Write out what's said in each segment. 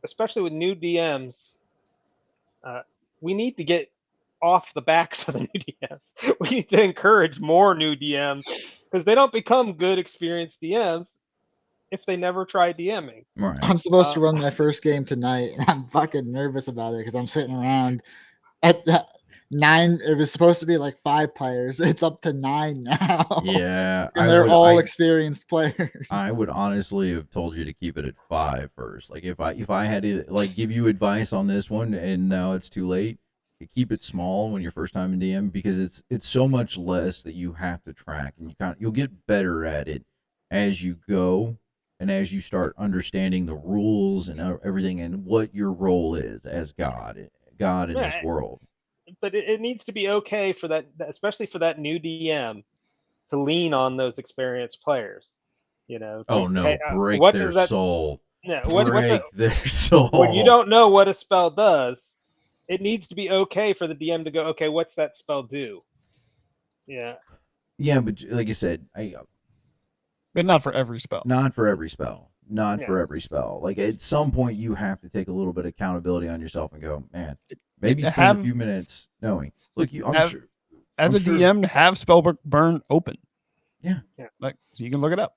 especially with new DMs, we need to get off the backs of the new DMs. We need to encourage more new DMs because they don't become good, experienced DMs if they never try DMing. Right. I'm supposed to run my first game tonight, and I'm fucking nervous about it because I'm sitting around at 9. It was supposed to be like 5 players. It's up to 9 now. Yeah, And they're all experienced players. I would honestly have told you to keep it at 5 first. Like if I had to like give you advice on this one, and now it's too late, to keep it small when you're first time in DM, because it's so much less that you have to track, and you'll get better at it as you go, and as you start understanding the rules and everything, and what your role is as God in this world. But it needs to be okay for that, especially for that new DM, to lean on those experienced players. You know. Oh no! Hey, break their soul. Yeah, break their soul. When you don't know what a spell does, it needs to be okay for the DM to go, okay, what's that spell do? Yeah. Yeah, but like I said, but not for every spell. Not for every spell. For every spell. Like at some point, you have to take a little bit of accountability on yourself and go, man, maybe spend a few minutes knowing. Look, I'm sure as a DM, have Spellbook Burn open. Yeah. Like so you can look it up.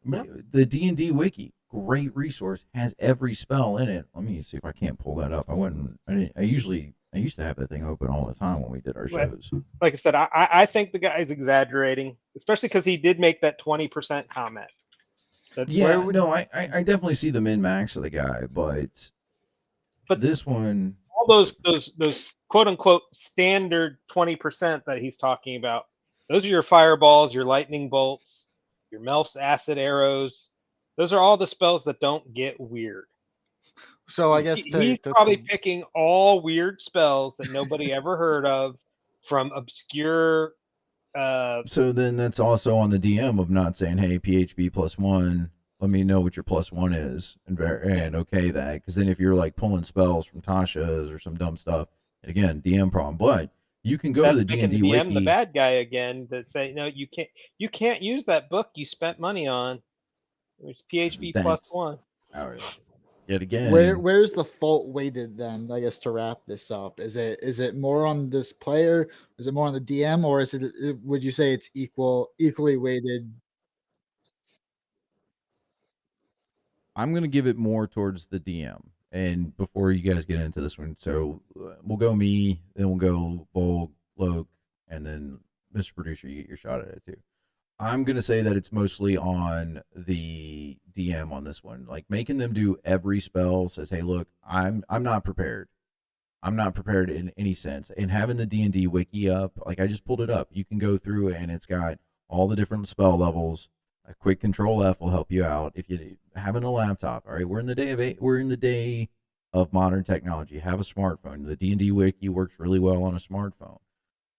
The D&D wiki, great resource, has every spell in it. Let me see if I can't pull that up. I used to have that thing open all the time when we did our shows. Like I said, I think the guy's exaggerating, especially because he did make that 20% comment. I definitely see the min-max of the guy, but this one, all those quote unquote standard 20% that he's talking about, those are your fireballs, your lightning bolts, your Melf's acid arrows. Those are all the spells that don't get weird. So I guess he's probably picking all weird spells that nobody ever heard of from obscure. So then that's also on the DM of not saying, hey, PHB +1, let me know what your +1 is, and okay that, because then if you're like pulling spells from Tasha's or some dumb stuff, and again, DM problem, but you can go to the D&D wiki. The bad guy again that say, no, you can't use that book you spent money on. It's PHB +1. Yet again, where's the fault weighted then? I guess to wrap this up, is it more on this player? Is it more on the DM, or is it? Would you say it's equally weighted? I'm gonna give it more towards the DM. And before you guys get into this one, so we'll go me, then we'll go Bull, Loke, and then Mr. Producer, you get your shot at it too. I'm going to say that it's mostly on the DM on this one. Like making them do every spell says, hey, look, I'm not prepared. I'm not prepared in any sense. And having the D&D wiki up, like I just pulled it up. You can go through it and it's got all the different spell levels. A quick Control F will help you out if you having a laptop. All right, we're in the day of modern technology. Have a smartphone. The D&D wiki works really well on a smartphone.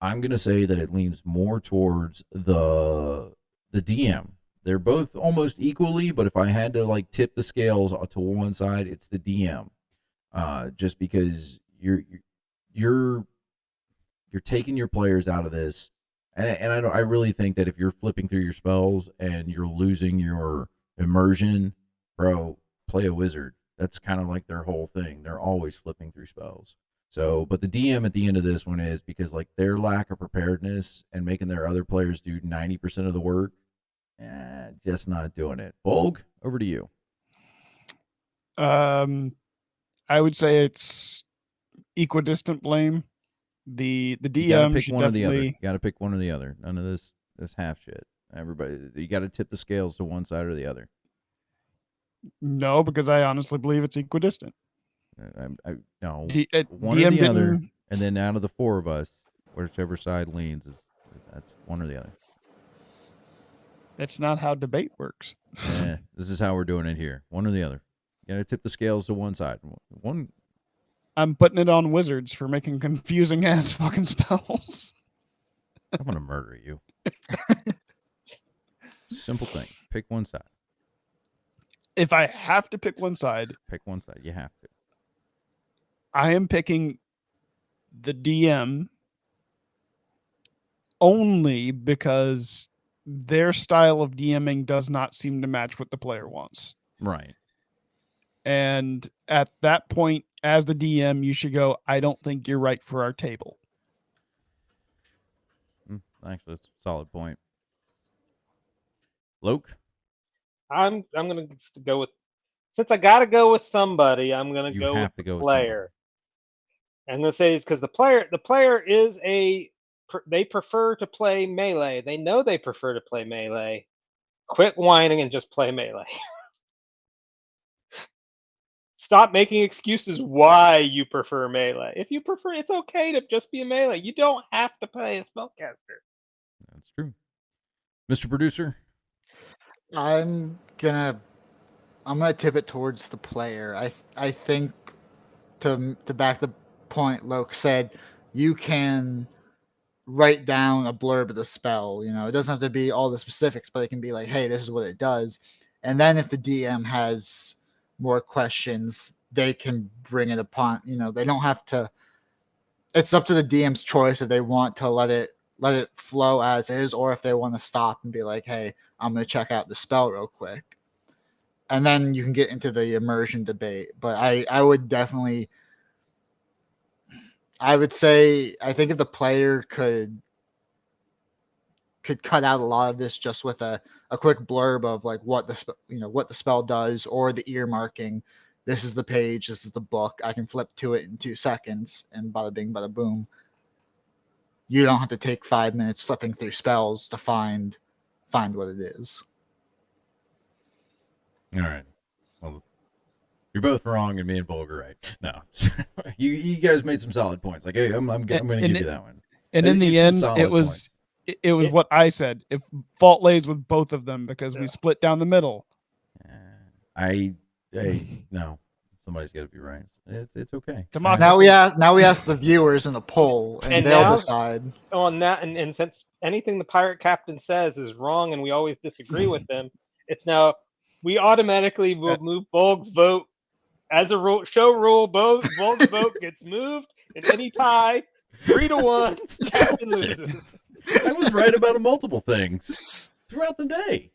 I'm going to say that it leans more towards the DM. They're both almost equally, but if I had to like tip the scales to one side, it's the DM. Just because you're taking your players out of this, and I really think that if you're flipping through your spells and you're losing your immersion, bro, play a wizard. That's kind of like their whole thing. They're always flipping through spells. So, but the DM at the end of this one is because like their lack of preparedness and making their other players do 90% of the work, just not doing it. Bolg, over to you. I would say it's equidistant blame. The DM you gotta pick should one definitely... or the other. You gotta pick one or the other. None of this half shit. Everybody, you gotta tip the scales to one side or the other. No, because I honestly believe it's equidistant. No, one DM or the other, and then out of the four of us, whichever side leans that's one or the other. That's not how debate works. This is how we're doing it here. One or the other. You gotta tip the scales to one side. One. I'm putting it on wizards for making confusing ass fucking spells. I'm gonna murder you. Simple thing. Pick one side. If I have to pick one side, pick one side. You have to. I am picking the DM only because their style of DMing does not seem to match what the player wants. Right. And at that point, as the DM, you should go, I don't think you're right for our table. Actually, that's a solid point. Loke? I'm gonna go with, since I gotta go with somebody, I'm gonna You go have with to the go with somebody. player. I'm gonna say it's because the player is they prefer to play melee. They know they prefer to play melee. Quit whining and just play melee. Stop making excuses why you prefer melee. If you prefer, it's okay to just be a melee. You don't have to play a spellcaster. That's true. Mr. Producer? I'm gonna tip it towards the player. I think to back the point Loke said, you can write down a blurb of the spell. You know, it doesn't have to be all the specifics, but it can be like, hey, this is what it does. And then if the DM has more questions, they can bring it upon. You know, they don't have to. It's up to the DM's choice if they want to let it flow as is, or if they want to stop and be like, hey, I'm gonna check out the spell real quick. And then you can get into the immersion debate. But I would definitely, I would say, I think if the player could cut out a lot of this just with a quick blurb of like what the spell does, or the earmarking. This is the page, this is the book. I can flip to it in 2 seconds, and bada bing, bada boom. You don't have to take 5 minutes flipping through spells to find what it is. All right. Well, you're both wrong, and me and Bulg are right. No, you guys made some solid points. Like, hey, I'm going to give you that one. And in the It's some end, solid it was what I said. If fault lays with both of them because we split down the middle. No, somebody's got to be right. It's okay. Democracy. Now we ask the viewers in a poll, and they'll decide. On that, and since anything the pirate captain says is wrong, and we always disagree with them, it's now we automatically will move Bulg's vote as a rule. Show rule, Bulg's vote gets moved in any tie. 3-1, captain loses. I was right about multiple things throughout the day.